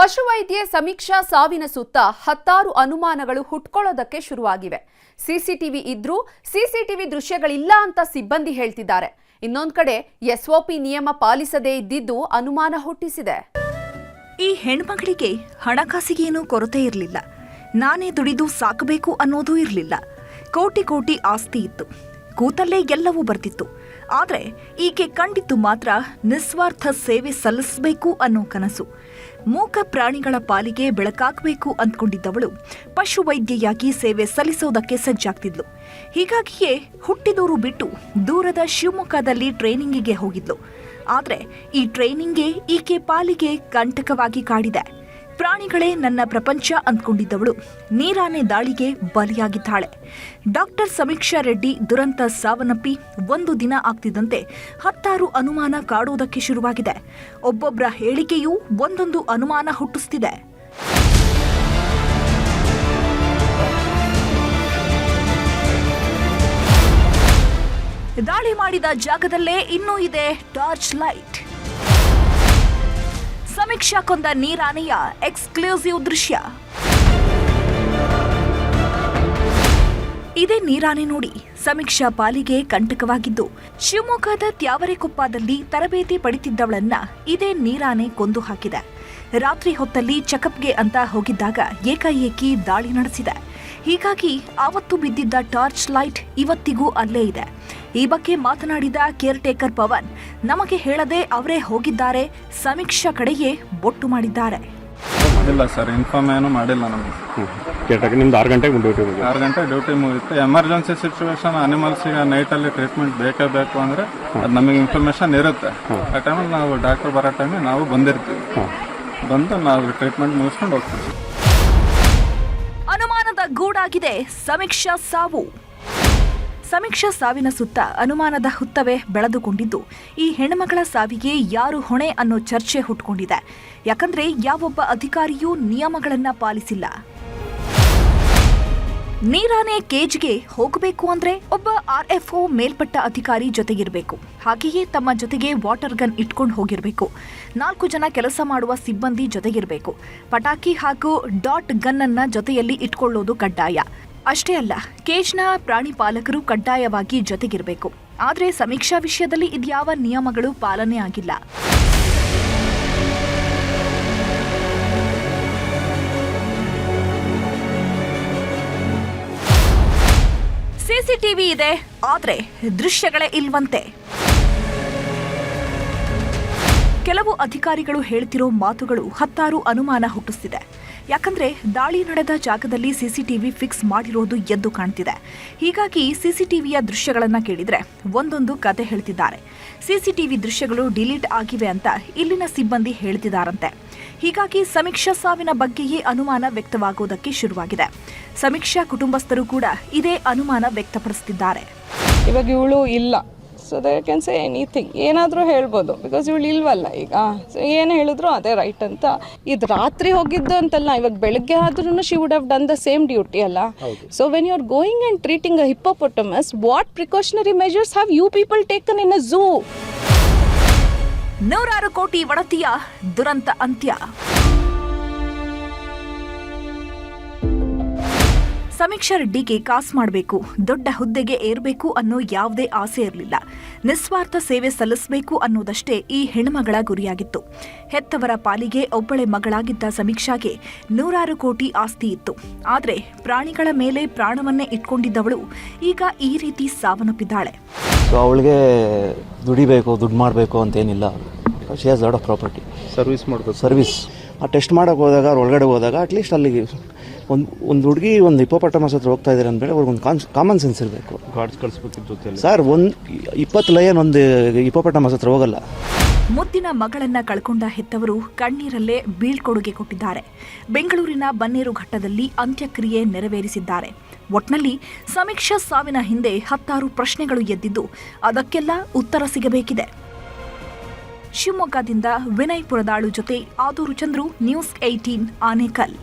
ಪಶುವೈದ್ಯೆ ಸಮೀಕ್ಷಾ ಸಾವಿನ ಸುತ್ತ ಹತ್ತಾರು ಅನುಮಾನಗಳು ಹುಟ್ಕೊಳ್ಳೋದಕ್ಕೆ ಶುರುವಾಗಿವೆ. ಸಿಸಿಟಿವಿ ಇದ್ರೂ ಸಿಸಿಟಿವಿ ದೃಶ್ಯಗಳಿಲ್ಲ ಅಂತ ಸಿಬ್ಬಂದಿ ಹೇಳ್ತಿದ್ದಾರೆ. ಇನ್ನೊಂದು ಕಡೆ ಎಸ್ಒಪಿ ನಿಯಮ ಪಾಲಿಸದೇ ಇದ್ದಿದ್ದು ಅನುಮಾನ ಹುಟ್ಟಿಸಿದೆ. ಈ ಹೆಣ್ಮಗಳಿಗೆ ಹಣಕಾಸಿಗೇನೂ ಕೊರತೆ ಇರಲಿಲ್ಲ. ನಾನೇ ದುಡಿದು ಸಾಕಬೇಕು ಅನ್ನೋದೂ ಇರಲಿಲ್ಲ. ಕೋಟಿ ಆಸ್ತಿ ಇತ್ತು. ಕೂತಲ್ಲೇ ಎಲ್ಲವೂ ಬರ್ತಿತ್ತು. ಆದರೆ ಈಕೆ ಕಂಡಿದ್ದು ಮಾತ್ರ ನಿಸ್ವಾರ್ಥ ಸೇವೆ ಸಲ್ಲಿಸಬೇಕು ಅನ್ನೋ ಕನಸು. ಮೂಕ ಪ್ರಾಣಿಗಳ ಪಾಲಿಗೆ ಬೆಳಕಾಗಬೇಕು ಅಂದ್ಕೊಂಡಿದ್ದವಳು ಪಶುವೈದ್ಯೆಯಾಗಿ ಸೇವೆ ಸಲ್ಲಿಸೋದಕ್ಕೆ ಸಜ್ಜಾಗ್ತಿದ್ಲು. ಹೀಗಾಗಿಯೇ ಹುಟ್ಟಿದೂರು ಬಿಟ್ಟು ದೂರದ ಶಿವಮೊಗ್ಗದಲ್ಲಿ ಟ್ರೈನಿಂಗಿಗೆ ಹೋಗಿದ್ಲು. ಆದರೆ ಈ ಟ್ರೈನಿಂಗೇ ಈಕೆ ಪಾಲಿಗೆ ಕಂಟಕವಾಗಿ ಕಾಡಿದೆ. ಪ್ರಾಣಿಗಳೇ ನನ್ನ ಪ್ರಪಂಚ ಅಂದ್ಕೊಂಡಿದ್ದವಳು ನೀರಾನೆ ದಾಳಿಗೆ ಬಲಿಯಾಗಿದ್ದಾಳೆ. ಡಾಕ್ಟರ್ ಸಮೀಕ್ಷಾ ರೆಡ್ಡಿ ದುರಂತ ಸಾವನ್ನಪ್ಪಿ ಒಂದು ದಿನ ಆಗ್ತಿದ್ದಂತೆ ಹತ್ತಾರು ಅನುಮಾನ ಕಾಡೋದಕ್ಕೆ ಶುರುವಾಗಿದೆ. ಒಬ್ಬೊಬ್ಬರ ಹೇಳಿಕೆಯೂ ಒಂದೊಂದು ಅನುಮಾನ ಹುಟ್ಟಿಸ್ತಿದೆ. ದಾಳಿ ಮಾಡಿದ ಜಾಗದಲ್ಲೇ ಇನ್ನೂ ಇದೆ ಟಾರ್ಚ್ ಲೈಟ್. ಸಮೀಕ್ಷಾ ಕೊಂದ ನೀರಾನೆಯ ಎಕ್ಸ್ಕ್ಲೂಸಿವ್ ದೃಶ್ಯ. ಇದೇ ನೀರಾನೆ ನೋಡಿ ಸಮೀಕ್ಷಾ ಪಾಲಿಗೆ ಕಂಟಕವಾಗಿದ್ದು, ಶಿವಮೊಗ್ಗದ ತ್ಯಾವರೆಕೊಪ್ಪದಲ್ಲಿ ತರಬೇತಿ ಪಡಿತಿದ್ದವಳನ್ನ ಇದೇ ನೀರಾನೆ ಕೊಂದು ಹಾಕಿದೆ. ರಾತ್ರಿ ಹೊತ್ತಲ್ಲಿ ಚೆಕಪ್ಗೆ ಅಂತ ಹೋಗಿದ್ದಾಗ ಏಕಾಏಕಿ ದಾಳಿ ನಡೆಸಿದೆ. ಹೀಗಾಗಿ ಆವತ್ತು ಬಿದ್ದಿದ್ದ ಟಾರ್ಚ್ ಲೈಟ್ ಇವತ್ತಿಗೂ ಅಲ್ಲೇ ಇದೆ. ಈ ಬಗ್ಗೆ ಮಾತನಾಡಿದ ಕೇರ್ ಟೇಕರ್ ಪವನ್, ನಮಗೆ ಹೇಳದೆ ಅವರೇ ಹೋಗಿದ್ದಾರೆ, ಸಮೀಕ್ಷಾ ಕಡೆಯೇ ಬೊಟ್ಟು ಮಾಡಿದ್ದಾರೆ. ಇಲ್ಲ ಸರ್, ಇನ್ಫಾರ್ಮ್ ಏನು ಮಾಡಿಲ್ಲ ನಮಗೆ. ನಿಮ್ದು 6 ಗಂಟೆಗೆ ಡ್ಯೂಟಿ ಮುಗಿತು. 6 ಗಂಟೆ ಡ್ಯೂಟಿ ಮುಗಿತ್ತು. ಎಮರ್ಜೆನ್ಸಿ ಸಿಚುವೇಶನ್ ಅನಿಮಲ್ಸಿಗೆ ನೈಟಲ್ಲಿ ಟ್ರೀಟ್ಮೆಂಟ್ ಬೇಕೇ ಬೇಕು ಅಂದರೆ ಅದು ನಮಗೆ ಇನ್ಫಾರ್ಮೇಶನ್ ಇರುತ್ತೆ. ಆ ಟೈಮಲ್ಲಿ ನಾವು ಡಾಕ್ಟರ್ ಬರೋ ಟೈಮಿಗೆ ನಾವು ಬಂದಿರ್ತೀವಿ. ಬಂದು ನಾವು ಟ್ರೀಟ್ಮೆಂಟ್ ಮುಗಿಸ್ಕೊಂಡು ಹೋಗ್ತೀವಿ. ಅನುಮಾನದ ಗೂಡಾಗಿದೆ ಸಮೀಕ್ಷಾ ಸಾವು. ಸಮೀಕ್ಷಾ ಸಾವಿನ ಸುತ್ತ ಅನುಮಾನದ ಹುತ್ತವೇ ಬೆಳೆದುಕೊಂಡಿದ್ದು, ಈ ಹೆಣ್ಮಗಳ ಸಾವಿಗೆ ಯಾರು ಹೊಣೆ ಅನ್ನೋ ಚರ್ಚೆ ಹುಟ್ಕೊಂಡಿದೆ. ಯಾಕಂದ್ರೆ ಯಾವೊಬ್ಬ ಅಧಿಕಾರಿಯೂ ನಿಯಮಗಳನ್ನ ಪಾಲಿಸಿಲ್ಲ. ನೀರಾನೆ ಕೇಜ್ಗೆ ಹೋಗಬೇಕು ಅಂದ್ರೆ ಒಬ್ಬ RFO ಮೇಲ್ಪಟ್ಟ ಅಧಿಕಾರಿ ಜೊತೆಗಿರಬೇಕು. ಹಾಗೆಯೇ ತಮ್ಮ ಜೊತೆಗೆ ವಾಟರ್ ಗನ್ ಇಟ್ಕೊಂಡು ಹೋಗಿರಬೇಕು. 4 ಜನ ಕೆಲಸ ಮಾಡುವ ಸಿಬ್ಬಂದಿ ಜೊತೆಗಿರಬೇಕು. ಪಟಾಕಿ ಹಾಗೂ ಡಾಟ್ ಗನ್ ಅನ್ನ ಜೊತೆಯಲ್ಲಿ ಇಟ್ಕೊಳ್ಳೋದು ಕಡ್ಡಾಯ. ಅಷ್ಟೇ ಅಲ್ಲ, ಕೇಜ್ನ ಪ್ರಾಣಿ ಪಾಲಕರು ಕಡ್ಡಾಯವಾಗಿ ಜೊತೆಗಿರಬೇಕು. ಆದರೆ ಸಮೀಕ್ಷಾ ವಿಷಯದಲ್ಲಿ ಇದ್ಯಾವ ನಿಯಮಗಳು ಪಾಲನೆ ಆಗಿಲ್ಲ. ಸಿಸಿಟಿವಿ ಇದೆ, ಆದ್ರೆ ದೃಶ್ಯಗಳೇ ಇಲ್ವಂತೆ. ಕೆಲವು ಅಧಿಕಾರಿಗಳು ಹೇಳ್ತಿರೋ ಮಾತುಗಳು ಹತ್ತಾರು ಅನುಮಾನ ಹುಟ್ಟಿಸ್ತಿದೆ. ಯಾಕಂದ್ರೆ ದಾಳಿ ನಡೆದ ಜಾಗದಲ್ಲಿ ಸಿಸಿಟಿವಿ ಫಿಕ್ಸ್ ಮಾಡಿರೋದು ಎದ್ದು ಕಾಣ್ತಿದೆ. ಹೀಗಾಗಿ ಸಿಸಿಟಿವಿಯ ದೃಶ್ಯಗಳನ್ನ ಕೇಳಿದ್ರೆ ಒಂದೊಂದು ಕತೆ ಹೇಳ್ತಿದ್ದಾರೆ. ಸಿಸಿಟಿವಿ ದೃಶ್ಯಗಳು ಡಿಲೀಟ್ ಆಗಿವೆ ಅಂತ ಇಲ್ಲಿನ ಸಿಬ್ಬಂದಿ ಹೇಳ್ತಿದ್ದಾರಂತೆ. ಹೀಗಾಗಿ ಸಮೀಕ್ಷಾ ಸಾವಿನ ಬಗ್ಗೆಯೇ ಅನುಮಾನ ವ್ಯಕ್ತವಾಗುವುದಕ್ಕೆ ಶುರುವಾಗಿದೆ. ಸಮೀಕ್ಷಾ ಕುಟುಂಬಸ್ಥರು ಕೂಡ ಇದೇ ಅನುಮಾನ ವ್ಯಕ್ತಪಡಿಸುತ್ತಿದ್ದಾರೆ. ಇವಾಗ ಇವಳು ಇಲ್ಲ, so they can say anything, ಏನಾದರೂ ಹೇಳ್ಬೋದು. ಬಿಕಾಸ್ ಇವಳು ಇಲ್ವಲ್ಲ ಈಗ, ಸೊ ಏನು ಹೇಳಿದ್ರು ಅದೇ ರೈಟ್ ಅಂತ. ಇದು ರಾತ್ರಿ ಹೋಗಿದ್ದು ಅಂತಲ್ಲ, ಇವಾಗ ಬೆಳಗ್ಗೆ ಆದ್ರೂ she would have done the same duty ಅಲ್ಲ. So when you are going and treating a hippopotamus, what precautionary measures have you people taken in a zoo? 100 ಕೋಟಿ ಒಡತಿಯ ದುರಂತ ಅಂತ್ಯ. ಸಮೀಕ್ಷಾ ರೆಡ್ಡಿಗೆ ಕಾಸು ಮಾಡಬೇಕು, ದೊಡ್ಡ ಹುದ್ದೆಗೆ ಏರಬೇಕು ಅನ್ನೋ ಯಾವುದೇ ಆಸೆ ಇರಲಿಲ್ಲ. ನಿಸ್ವಾರ್ಥ ಸೇವೆ ಸಲ್ಲಿಸಬೇಕು ಅನ್ನೋದಷ್ಟೇ ಈ ಹೆಣ್ಮಗಳ ಗುರಿಯಾಗಿತ್ತು. ಹೆತ್ತವರ ಪಾಲಿಗೆ ಒಬ್ಬಳೆ ಮಗಳಾಗಿದ್ದ ಸಮೀಕ್ಷಾಗೆ 100 ಕೋಟಿ ಆಸ್ತಿ ಇತ್ತು. ಆದರೆ ಪ್ರಾಣಿಗಳ ಮೇಲೆ ಪ್ರಾಣವನ್ನೇ ಇಟ್ಕೊಂಡಿದ್ದವಳು ಈಗ ಈ ರೀತಿ ಸಾವನ್ನಪ್ಪಿದ್ದಾಳೆ. ಸೊ ಅವಳಿಗೆ ದುಡಿಬೇಕು, ದುಡ್ಡು ಮಾಡಬೇಕು ಅಂತೇನಿಲ್ಲ. She has lot of property. Service ಆ ಟೆಸ್ಟ್ ಮಾಡೋಕೆ ಹೋದಾಗ, ಅವ್ರು ಒಳಗಡೆ ಹೋದಾಗ ಅಟ್ಲೀಸ್ಟ್ ಅಲ್ಲಿಗೆ ಒಂದು ಹುಡುಗಿ ಒಂದು ಹಿಪ್ಪೋಪೊಟಮಸ್ ಹತ್ರ ಹೋಗ್ತಾ ಇದ್ದಾರೆ ಅಂದ್ಮೇಲೆ ಅವ್ರಿಗೆ ಒಂದು ಕಾಮನ್ ಸೆನ್ಸ್ ಇರಬೇಕು. ಗಾರ್ಡ್ಸ್ ಕಳಿಸ್ಬೇಕಿತ್ತು ಸರ್. 20 ಲಯನ್ ಒಂದು ಹಿಪ್ಪೋಪೊಟಮಸ್ ಹತ್ರ ಹೋಗಲ್ಲ. ಮುದ್ದಿನ ಮಗಳನ್ನ ಕಳ್ಕೊಂಡ ಹೆತ್ತವರು ಕಣ್ಣೀರಲ್ಲೇ ಬೀಳ್ಕೊಡುಗೆ ಕೊಟ್ಟಿದ್ದಾರೆ. ಬೆಂಗಳೂರಿನ ಬನ್ನೇರುಘಟ್ಟದಲ್ಲಿ ಅಂತ್ಯಕ್ರಿಯೆ ನೆರವೇರಿಸಿದ್ದಾರೆ. ಒಟ್ನಲ್ಲಿ ಸಮೀಕ್ಷಾ ಸಾವಿನ ಹಿಂದೆ ಹತ್ತಾರು ಪ್ರಶ್ನೆಗಳು ಎದ್ದಿದ್ದು, ಅದಕ್ಕೆಲ್ಲ ಉತ್ತರ ಸಿಗಬೇಕಿದೆ. ಶಿವಮೊಗ್ಗದಿಂದ ವಿನಯ್ ಪುರದಾಳು ಜೊತೆ ಆದೂರು ಚಂದ್ರು, ನ್ಯೂಸ್ 18 ಆನೇಕಲ್.